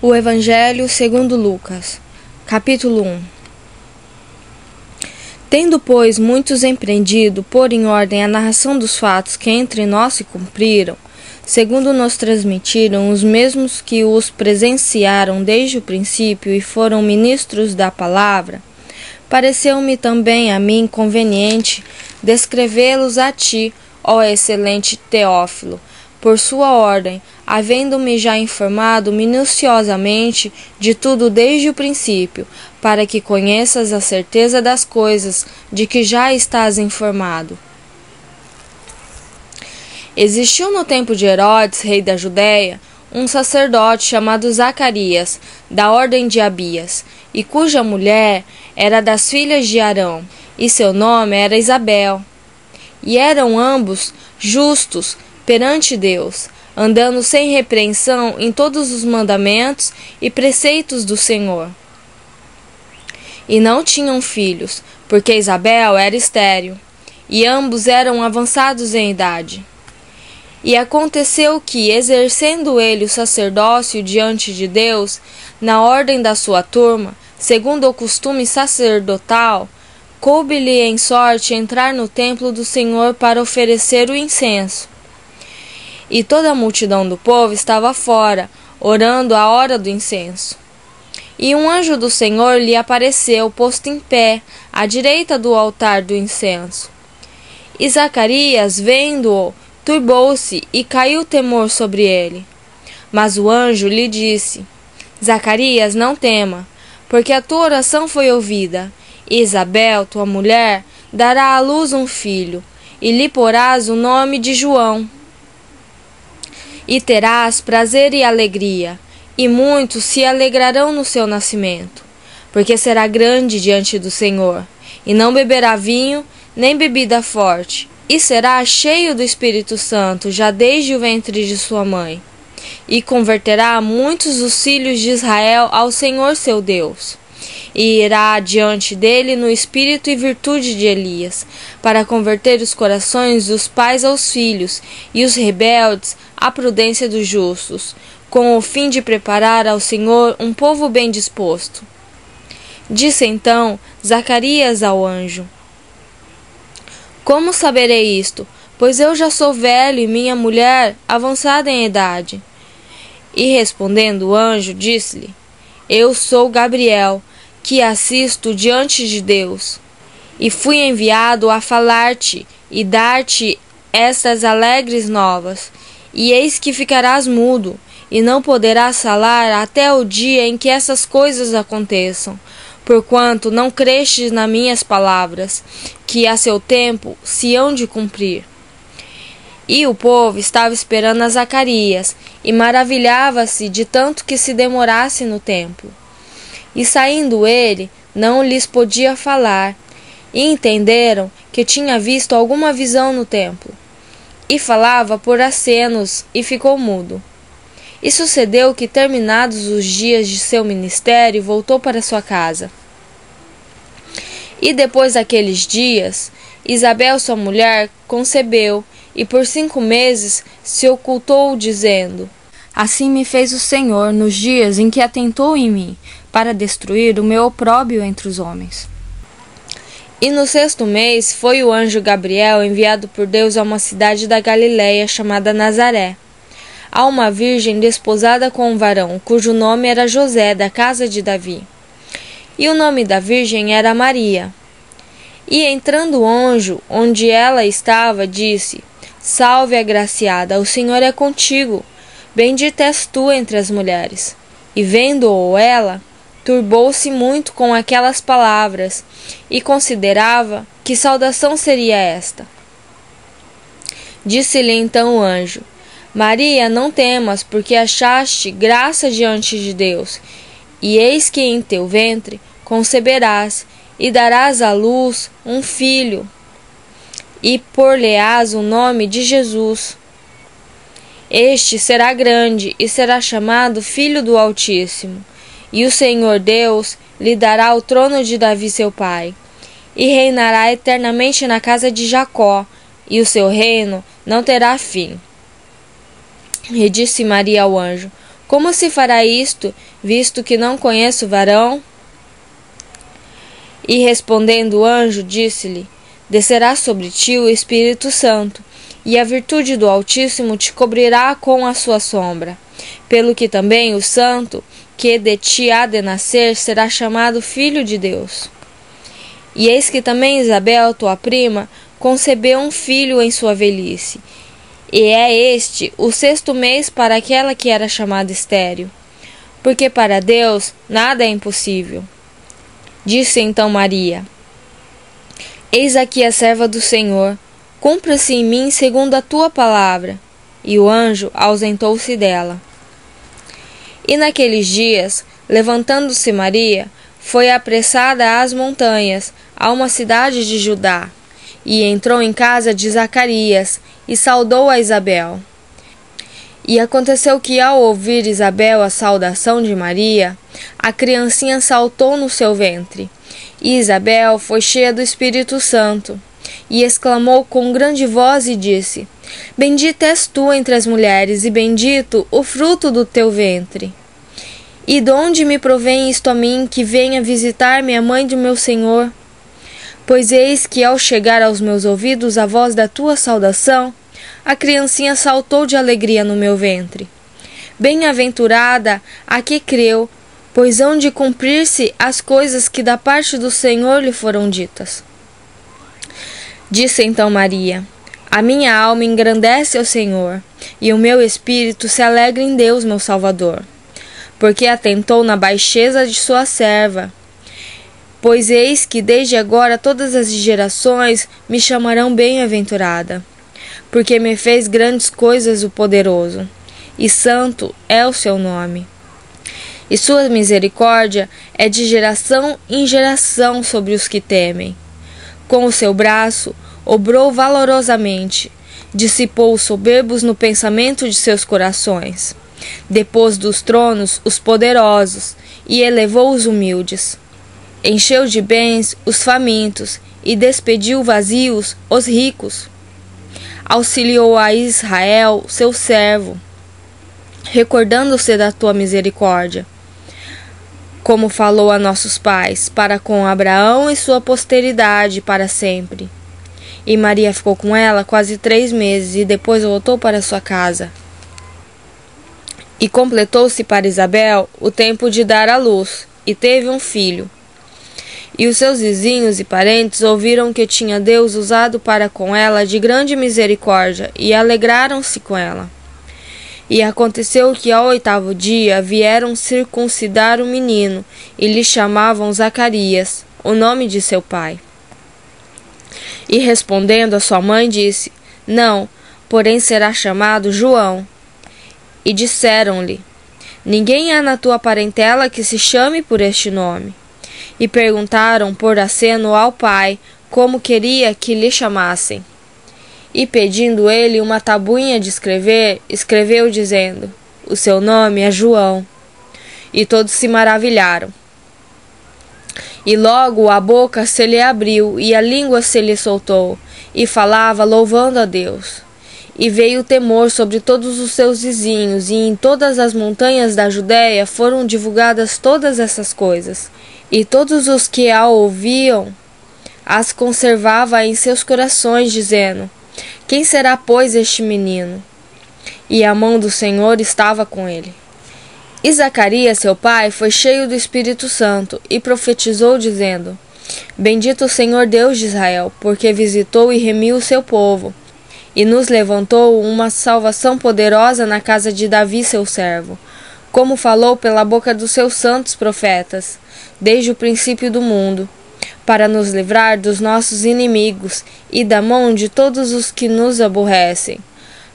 O Evangelho segundo Lucas, capítulo 1. Tendo, pois, muitos empreendido pôr em ordem a narração dos fatos que entre nós se cumpriram, segundo nos transmitiram os mesmos que os presenciaram desde o princípio e foram ministros da palavra, pareceu-me também a mim conveniente descrevê-los a ti, ó excelente Teófilo, por sua ordem, havendo-me já informado minuciosamente de tudo desde o princípio, para que conheças a certeza das coisas de que já estás informado. Existiu no tempo de Herodes, rei da Judéia, um sacerdote chamado Zacarias, da ordem de Abias, e cuja mulher era das filhas de Arão, e seu nome era Isabel. E eram ambos justos perante Deus, andando sem repreensão em todos os mandamentos e preceitos do Senhor. E não tinham filhos, porque Isabel era estéril, e ambos eram avançados em idade. E aconteceu que, exercendo ele o sacerdócio diante de Deus, na ordem da sua turma, segundo o costume sacerdotal, coube-lhe em sorte entrar no templo do Senhor para oferecer o incenso. E toda a multidão do povo estava fora, orando à hora do incenso. E um anjo do Senhor lhe apareceu, posto em pé, à direita do altar do incenso. E Zacarias, vendo-o, turbou-se e caiu temor sobre ele. Mas o anjo lhe disse: Zacarias, não tema, porque a tua oração foi ouvida. E Isabel, tua mulher, dará à luz um filho, e lhe porás o nome de João. E terás prazer e alegria, e muitos se alegrarão no seu nascimento, porque será grande diante do Senhor, e não beberá vinho, nem bebida forte, e será cheio do Espírito Santo, já desde o ventre de sua mãe, e converterá muitos dos filhos de Israel ao Senhor seu Deus. E irá diante dele no espírito e virtude de Elias, para converter os corações dos pais aos filhos, e os rebeldes à prudência dos justos, com o fim de preparar ao Senhor um povo bem disposto. Disse então Zacarias ao anjo: Como saberei isto? Pois eu já sou velho e minha mulher avançada em idade. E respondendo o anjo, disse-lhe: Eu sou Gabriel, que assisto diante de Deus, e fui enviado a falar-te e dar-te estas alegres novas. E eis que ficarás mudo, e não poderás falar até o dia em que essas coisas aconteçam, porquanto não crestes nas minhas palavras, que a seu tempo se hão de cumprir. E o povo estava esperando a Zacarias, e maravilhava-se de tanto que se demorasse no templo. E saindo ele, não lhes podia falar, e entenderam que tinha visto alguma visão no templo. E falava por acenos, e ficou mudo. E sucedeu que, terminados os dias de seu ministério, voltou para sua casa. E depois daqueles dias, Isabel, sua mulher, concebeu, e por 5 meses se ocultou, dizendo: Assim me fez o Senhor nos dias em que atentou em mim, para destruir o meu opróbrio entre os homens. E no 6º mês foi o anjo Gabriel enviado por Deus a uma cidade da Galiléia chamada Nazaré, a uma virgem desposada com um varão, cujo nome era José, da casa de Davi. E o nome da virgem era Maria. E entrando o anjo, onde ela estava, disse: Salve, agraciada, o Senhor é contigo. Bendita és tu entre as mulheres. E vendo-o ela, turbou-se muito com aquelas palavras, e considerava que saudação seria esta. Disse-lhe então o anjo: Maria, não temas, porque achaste graça diante de Deus. E eis que em teu ventre conceberás, e darás à luz um filho, e por-lhe-ás o nome de Jesus. Este será grande, e será chamado Filho do Altíssimo. E o Senhor Deus lhe dará o trono de Davi seu pai, e reinará eternamente na casa de Jacó, e o seu reino não terá fim. E disse Maria ao anjo: Como se fará isto, visto que não conheço varão? E respondendo o anjo, disse-lhe: Descerá sobre ti o Espírito Santo, e a virtude do Altíssimo te cobrirá com a sua sombra. Pelo que também o santo, que de ti há de nascer, será chamado Filho de Deus. E eis que também Isabel, tua prima, concebeu um filho em sua velhice. E é este o 6º mês para aquela que era chamada estéril, porque para Deus nada é impossível. Disse então Maria: Eis aqui a serva do Senhor, cumpra-se em mim segundo a tua palavra. E o anjo ausentou-se dela. E naqueles dias, levantando-se Maria, foi apressada às montanhas, a uma cidade de Judá, e entrou em casa de Zacarias, e saudou a Isabel. E aconteceu que, ao ouvir Isabel a saudação de Maria, a criancinha saltou no seu ventre. E Isabel foi cheia do Espírito Santo, e exclamou com grande voz e disse: Bendita és tu entre as mulheres, e bendito o fruto do teu ventre. E de onde me provém isto a mim, que venha visitar-me a mãe de meu Senhor? Pois eis que, ao chegar aos meus ouvidos a voz da tua saudação, a criancinha saltou de alegria no meu ventre. Bem-aventurada a que creu, pois hão de cumprir-se as coisas que da parte do Senhor lhe foram ditas. Disse então Maria: A minha alma engrandece ao Senhor, e o meu espírito se alegra em Deus, meu Salvador, porque atentou na baixeza de sua serva. Pois eis que desde agora todas as gerações me chamarão bem-aventurada, porque me fez grandes coisas o poderoso, e santo é o seu nome. E sua misericórdia é de geração em geração sobre os que temem. Com o seu braço obrou valorosamente, dissipou os soberbos no pensamento de seus corações, depôs dos tronos os poderosos e elevou os humildes. Encheu de bens os famintos e despediu vazios os ricos. Auxiliou a Israel, seu servo, recordando-se da tua misericórdia, como falou a nossos pais, para com Abraão e sua posteridade para sempre. E Maria ficou com ela quase 3 meses, e depois voltou para sua casa. E completou-se para Isabel o tempo de dar à luz, e teve um filho. E os seus vizinhos e parentes ouviram que tinha Deus usado para com ela de grande misericórdia, e alegraram-se com ela. E aconteceu que ao 8º dia vieram circuncidar o menino, e lhe chamavam Zacarias, o nome de seu pai. E respondendo a sua mãe disse: Não, porém será chamado João. E disseram-lhe: Ninguém há na tua parentela que se chame por este nome. E perguntaram por aceno ao pai como queria que lhe chamassem. E pedindo ele uma tabuinha de escrever, escreveu dizendo: O seu nome é João. E todos se maravilharam. E logo a boca se lhe abriu, e a língua se lhe soltou, e falava louvando a Deus. E veio o temor sobre todos os seus vizinhos, e em todas as montanhas da Judéia foram divulgadas todas essas coisas. E todos os que a ouviam as conservava em seus corações, dizendo: Quem será, pois, este menino? E a mão do Senhor estava com ele. E Zacarias, seu pai, foi cheio do Espírito Santo, e profetizou, dizendo: Bendito o Senhor Deus de Israel, porque visitou e remiu o seu povo, e nos levantou uma salvação poderosa na casa de Davi, seu servo, como falou pela boca dos seus santos profetas, desde o princípio do mundo, para nos livrar dos nossos inimigos e da mão de todos os que nos aborrecem,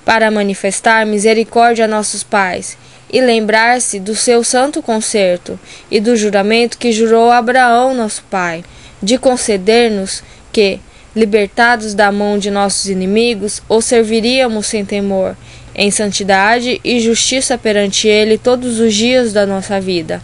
para manifestar misericórdia a nossos pais, e lembrar-se do seu santo concerto e do juramento que jurou a Abraão, nosso pai, de conceder-nos que, libertados da mão de nossos inimigos, o serviríamos sem temor, em santidade e justiça perante ele todos os dias da nossa vida.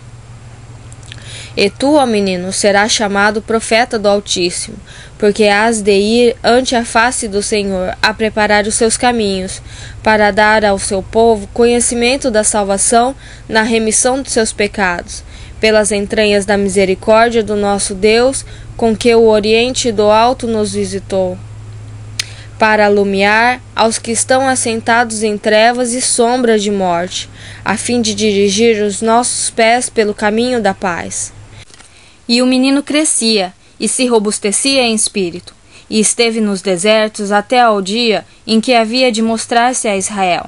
E tu, ó menino, serás chamado profeta do Altíssimo, porque hás de ir ante a face do Senhor a preparar os seus caminhos, para dar ao seu povo conhecimento da salvação na remissão dos seus pecados, pelas entranhas da misericórdia do nosso Deus, com que o Oriente do Alto nos visitou, para alumiar aos que estão assentados em trevas e sombras de morte, a fim de dirigir os nossos pés pelo caminho da paz. E o menino crescia, e se robustecia em espírito, e esteve nos desertos até ao dia em que havia de mostrar-se a Israel.